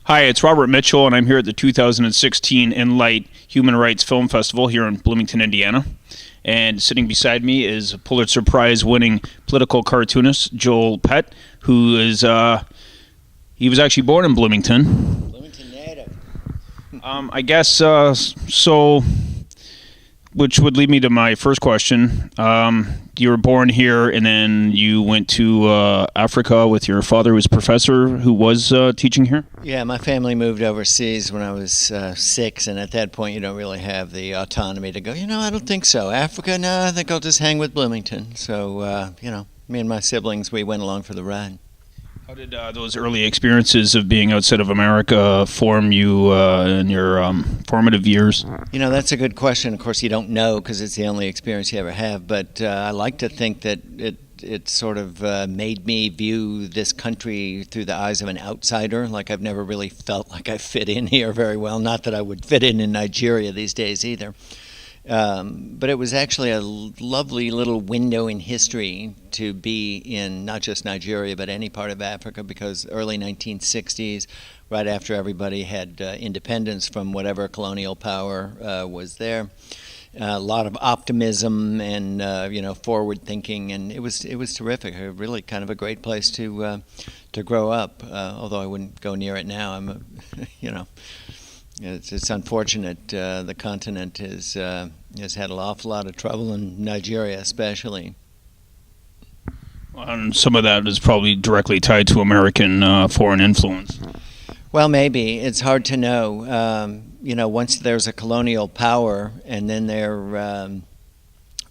Hi, it's Robert Mitchell, and I'm here at the 2016 Enlight Human Rights Film Festival here in Bloomington, Indiana. And sitting beside me is a Pulitzer Prize-winning political cartoonist, Joel Pett, who is, he was actually born in Bloomington. Bloomington native. I guess, so, which would lead me to my first question. You were born here, and then you went to Africa with your father, who was a professor, who was teaching here? Yeah, my family moved overseas when I was 6, and at that point you don't really have the autonomy to go, I don't think so. Africa, no, I think I'll just hang with Bloomington. So, me and my siblings, we went along for the ride. How did those early experiences of being outside of America form you in your formative years? That's a good question. Of course, you don't know because it's the only experience you ever have. But I like to think that it sort of made me view this country through the eyes of an outsider. Like I've never really felt like I fit in here very well. Not that I would fit in Nigeria these days either. But it was actually a lovely little window in history to be in not just Nigeria, but any part of Africa, because early 1960s, right after everybody had independence from whatever colonial power was there, a lot of optimism and forward thinking, and it was terrific. Really kind of a great place to grow up. Although I wouldn't go near it now. It's unfortunate. The continent has had an awful lot of trouble, in Nigeria especially. And some of that is probably directly tied to American foreign influence. Well, maybe. It's hard to know. Once there's a colonial power and then they're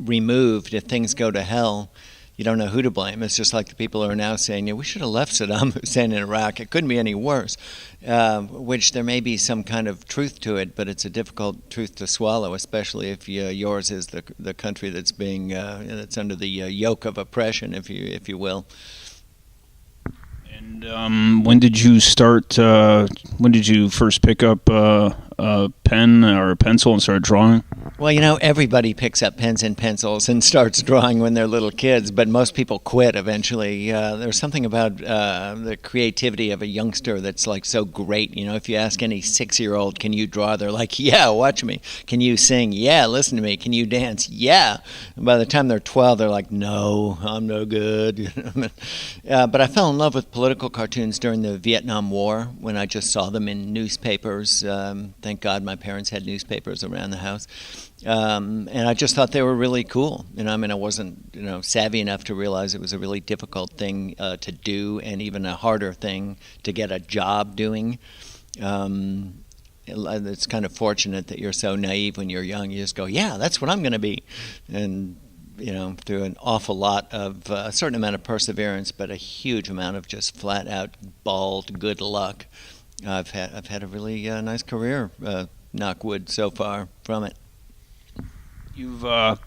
removed, if things go to hell, you don't know who to blame. It's just like the people who are now saying, we should have left Saddam Hussein in Iraq. It couldn't be any worse, which there may be some kind of truth to it, but it's a difficult truth to swallow, especially if yours is the country that's being that's under the yoke of oppression, if you will. And when did you start? When did you first pick up a pen or a pencil and start drawing? Well, everybody picks up pens and pencils and starts drawing when they're little kids, but most people quit eventually. There's something about the creativity of a youngster that's like so great. If you ask any 6-year-old, can you draw? They're like, yeah, watch me. Can you sing? Yeah, listen to me. Can you dance? Yeah. And by the time they're 12, they're like, no, I'm no good. But I fell in love with political cartoons during the Vietnam War when I just saw them in newspapers. Thank God my parents had newspapers around the house. And I just thought they were really cool. I wasn't, savvy enough to realize it was a really difficult thing to do, and even a harder thing to get a job doing. It's kind of fortunate that you're so naive when you're young. You just go, yeah, that's what I'm going to be. And, through an awful lot of, a certain amount of perseverance, but a huge amount of just flat out bald good luck, I've had a really nice career, knock wood, so far from it. You've, as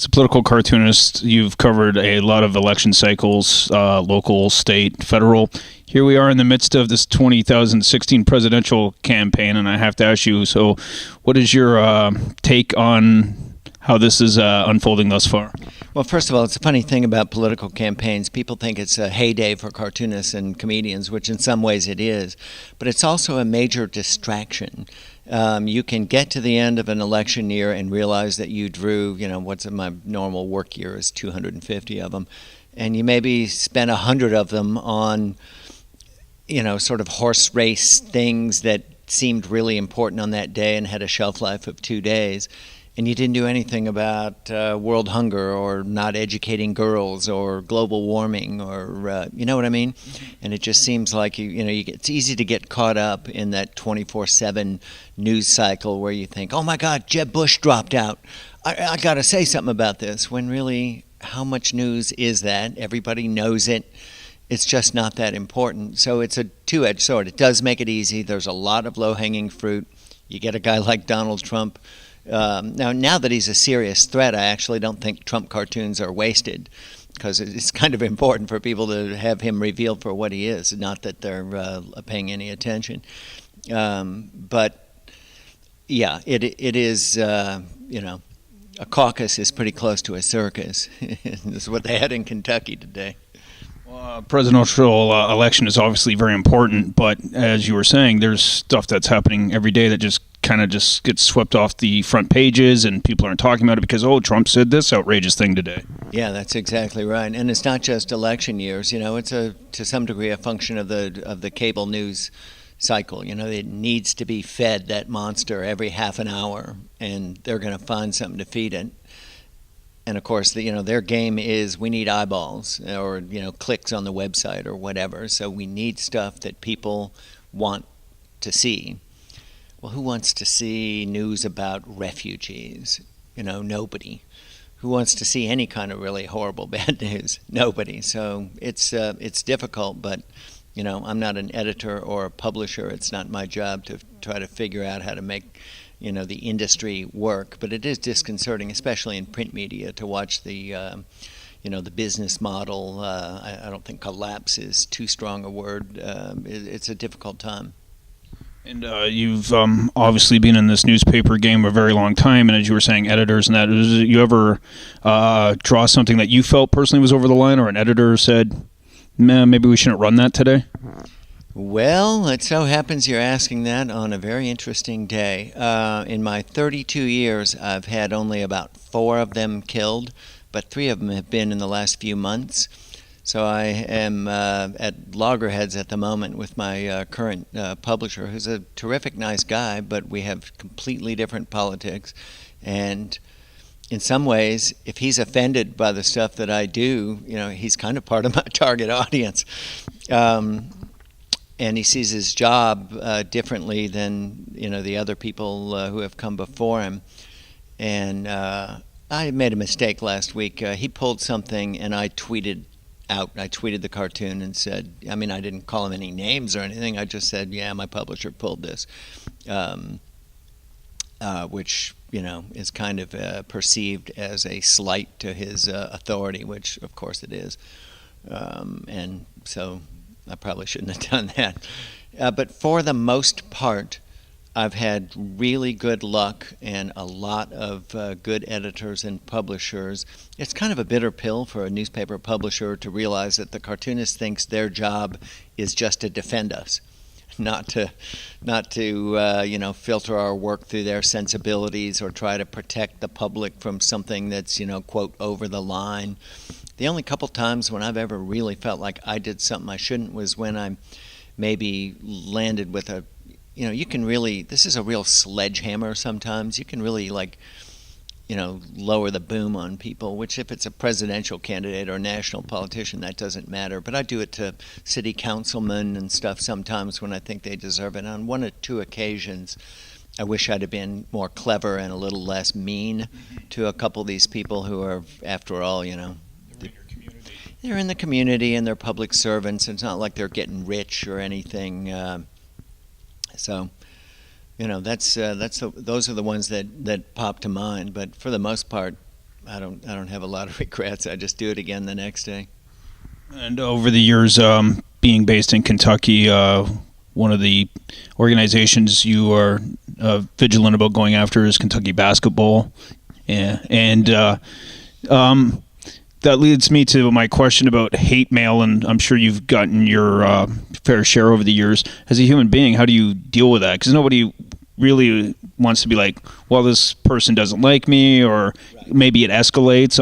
a political cartoonist, you've covered a lot of election cycles, local, state, federal. Here we are in the midst of this 2016 presidential campaign, and I have to ask you, so what is your take on how this is unfolding thus far? Well, first of all, it's a funny thing about political campaigns. People think it's a heyday for cartoonists and comedians, which in some ways it is, but it's also a major distraction. You can get to the end of an election year and realize that you drew, what's in my normal work year is 250 of them, and you maybe spent 100 of them on, sort of horse race things that seemed really important on that day and had a shelf life of 2 days. And you didn't do anything about world hunger or not educating girls or global warming or, you know what I mean? Mm-hmm. And it just seems like, it's easy to get caught up in that 24/7 news cycle where you think, oh my God, Jeb Bush dropped out. I got to say something about this. When really, how much news is that? Everybody knows it. It's just not that important. So it's a two-edged sword. It does make it easy. There's a lot of low-hanging fruit. You get a guy like Donald Trump. Now that he's a serious threat, I actually don't think Trump cartoons are wasted, because it's kind of important for people to have him revealed for what he is, not that they're paying any attention. But yeah, it is, a caucus is pretty close to a circus. This is what they had in Kentucky today. Presidential election is obviously very important, but as you were saying, there's stuff that's happening every day that just kind of just gets swept off the front pages, and people aren't talking about it because, oh, Trump said this outrageous thing today. Yeah, that's exactly right. And it's not just election years. It's to some degree a function of the cable news cycle. It needs to be fed that monster every half an hour, and they're going to find something to feed it. And of course, their game is we need eyeballs or clicks on the website or whatever. So we need stuff that people want to see. Well, who wants to see news about refugees? Nobody. Who wants to see any kind of really horrible bad news? Nobody. So it's difficult, but I'm not an editor or a publisher. It's not my job to try to figure out how to make the industry work, but it is disconcerting, especially in print media, to watch the the business model. I don't think collapse is too strong a word. It's a difficult time. And you've obviously been in this newspaper game a very long time, and as you were saying, editors and that, did you ever draw something that you felt personally was over the line, or an editor said, man, maybe we shouldn't run that today? Well, it so happens you're asking that on a very interesting day. In my 32 years, I've had only about 4 of them killed, but 3 of them have been in the last few months. So I am at loggerheads at the moment with my current publisher, who's a terrific, nice guy, but we have completely different politics. And in some ways, if he's offended by the stuff that I do, he's kind of part of my target audience. And he sees his job differently than the other people who have come before him. And I made a mistake last week. He pulled something, and I tweeted out. I tweeted the cartoon and said, I didn't call him any names or anything. I just said, yeah, my publisher pulled this, which is kind of perceived as a slight to his authority, which of course it is. And so I probably shouldn't have done that. But for the most part, I've had really good luck and a lot of good editors and publishers. It's kind of a bitter pill for a newspaper publisher to realize that the Cartoonist thinks their job is just to defend us, not to filter our work through their sensibilities or try to protect the public from something that's quote over the line. The only couple times when I've ever really felt like I did something I shouldn't was when I maybe landed with a, you can really, this is a real sledgehammer sometimes. You can really lower the boom on people, which if it's a presidential candidate or a national politician, that doesn't matter. But I do it to city councilmen and stuff sometimes when I think they deserve it. On 1 or 2 occasions, I wish I'd have been more clever and a little less mean to a couple of these people who are, after all, they're in the community and they're public servants. It's not like they're getting rich or anything. So, those are the ones that pop to mind. But for the most part, I don't have a lot of regrets. I just do it again the next day. And over the years, being based in Kentucky, one of the organizations you are vigilant about going after is Kentucky basketball, and that leads me to my question about hate mail, and I'm sure you've gotten your fair share over the years. As a human being, how do you deal with that? Because nobody really wants to be like, well, this person doesn't like me, or maybe it escalates.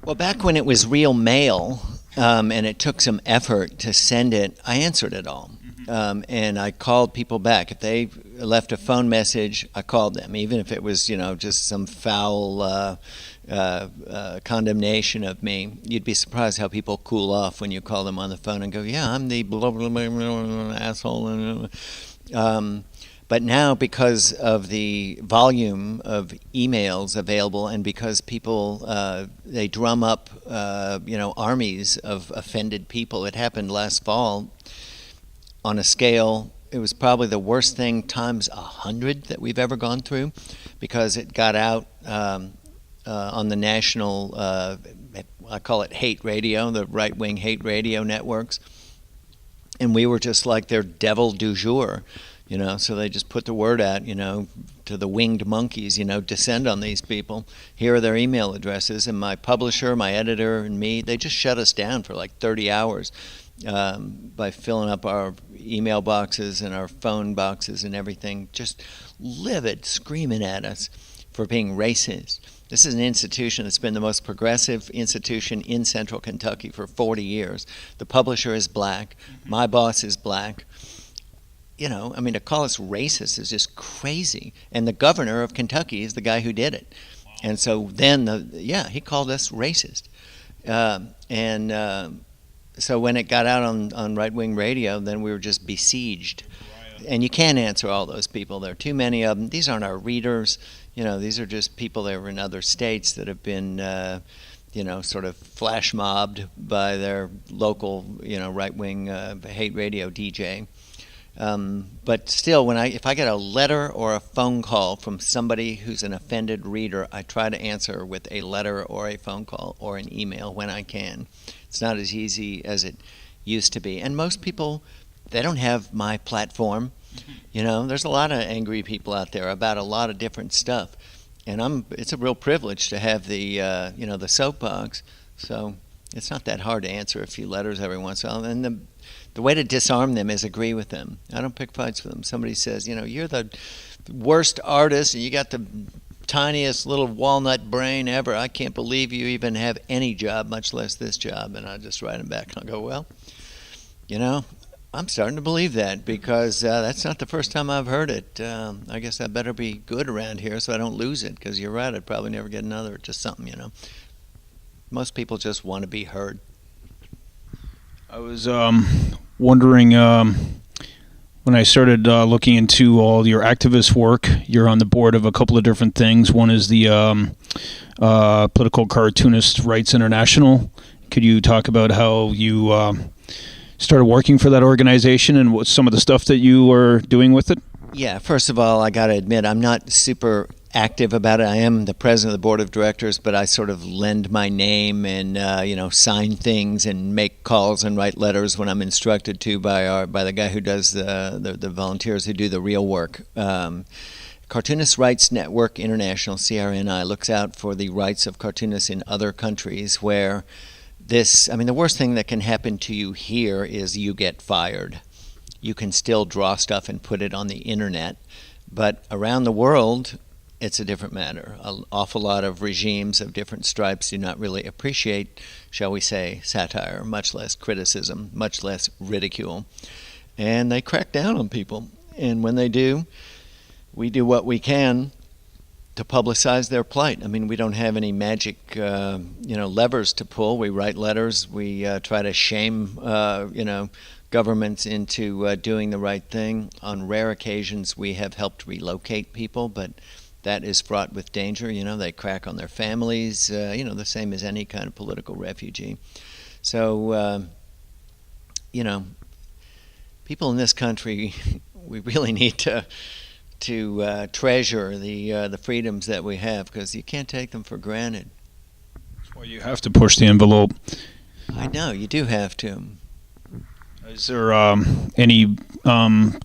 Well, back when it was real mail, and it took some effort to send it, I answered it all. And I called people back. If they left a phone message, I called them, even if it was, just some foul condemnation of me. You'd be surprised how people cool off when you call them on the phone and go, yeah, I'm the blah, blah, blah, blah, asshole. But now, because of the volume of emails available and because people, they drum up, armies of offended people. It happened last fall on a scale, it was probably the worst thing times 100 that we've ever gone through, because it got out on the national, I call it hate radio, the right-wing hate radio networks. And we were just like their devil du jour, so they just put the word out, the winged monkeys, descend on these people. Here are their email addresses, and my publisher, my editor, and me, they just shut us down for like 30 hours by filling up our email boxes and our phone boxes and everything, just livid, screaming at us for being racist. This is an institution that's been the most progressive institution in central Kentucky for 40 years. The publisher is black. My boss is black. To call us racist is just crazy. And the governor of Kentucky is the guy who did it. And so then, he called us racist. So when it got out on right-wing radio, then we were just besieged. And you can't answer all those people. There are too many of them. These aren't our readers. These are just people that were in other states that have been, sort of flash mobbed by their local, right-wing hate radio DJ. But still, if I get a letter or a phone call from somebody who's an offended reader, I try to answer with a letter or a phone call or an email when I can. It's not as easy as it used to be. And most people, they don't have my platform. There's a lot of angry people out there about a lot of different stuff. And it's a real privilege to have the soapbox. So it's not that hard to answer a few letters every once in a while. And the way to disarm them is agree with them. I don't pick fights with them. Somebody says, you're the worst artist and you got the tiniest little walnut brain ever. I can't believe you even have any job, much less this job. And I just write them back and I'll go, well, I'm starting to believe that because that's not the first time I've heard it. I guess I better be good around here so I don't lose it because you're right, I'd probably never get another, just something, Most people just want to be heard. I was wondering, when I started looking into all your activist work, you're on the board of a couple of different things. One is the Political Cartoonist Rights International. Could you talk about how you started working for that organization and what some of the stuff that you are doing with it? Yeah, first of all, I got to admit, I'm not super active about it. I am the president of the board of directors, but I sort of lend my name and sign things and make calls and write letters when I'm instructed to by the guy who does the volunteers who do the real work. Cartoonist Rights Network International, CRNI, looks out for the rights of cartoonists in other countries where the worst thing that can happen to you here is you get fired. You can still draw stuff and put it on the internet, but around the world, it's a different matter. An awful lot of regimes of different stripes do not really appreciate, shall we say, satire, much less criticism, much less ridicule. And they crack down on people. And when they do, we do what we can to publicize their plight. We don't have any magic, levers to pull. We write letters. We try to shame, governments into doing the right thing. On rare occasions, we have helped relocate people, but that is fraught with danger. They crack on their families, the same as any kind of political refugee. So, people in this country, we really need to treasure the freedoms that we have because you can't take them for granted. Well, you have to push the envelope. I know, you do have to. Is there any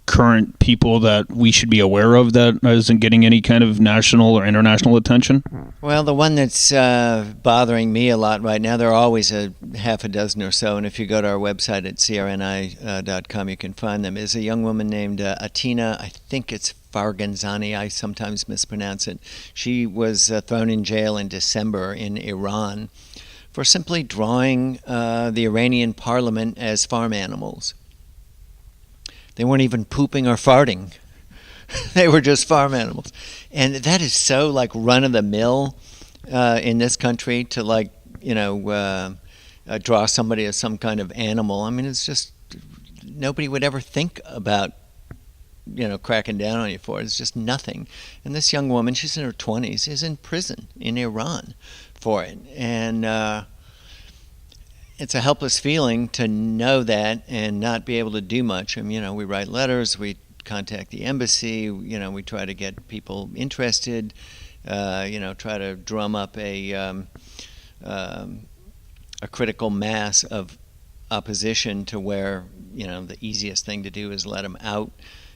current people that we should be aware of that isn't getting any kind of national or international attention? Well, the one that's bothering me a lot right now, there are always a half a dozen or so, and if you go to our website at crni.com, you can find them, is a young woman named Atina, I think it's Farganzani, I sometimes mispronounce it. She was thrown in jail in December in Iran for simply drawing the Iranian parliament as farm animals. They weren't even pooping or farting. They were just farm animals. And that is so run-of-the-mill in this country to draw somebody as some kind of animal. It's just, nobody would ever think about cracking down on you for it. It's just nothing. And this young woman, she's in her 20s, is in prison in Iran for it. And it's a helpless feeling to know that and not be able to do much. We write letters, we contact the embassy, we try to get people interested, try to drum up a critical mass of opposition to where, the easiest thing to do is let them out.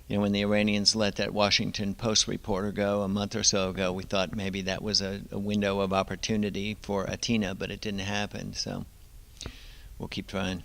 when the Iranians let that Washington Post reporter go a month or so ago, we thought maybe that was a window of opportunity for Atina, but it didn't happen. So we'll keep trying.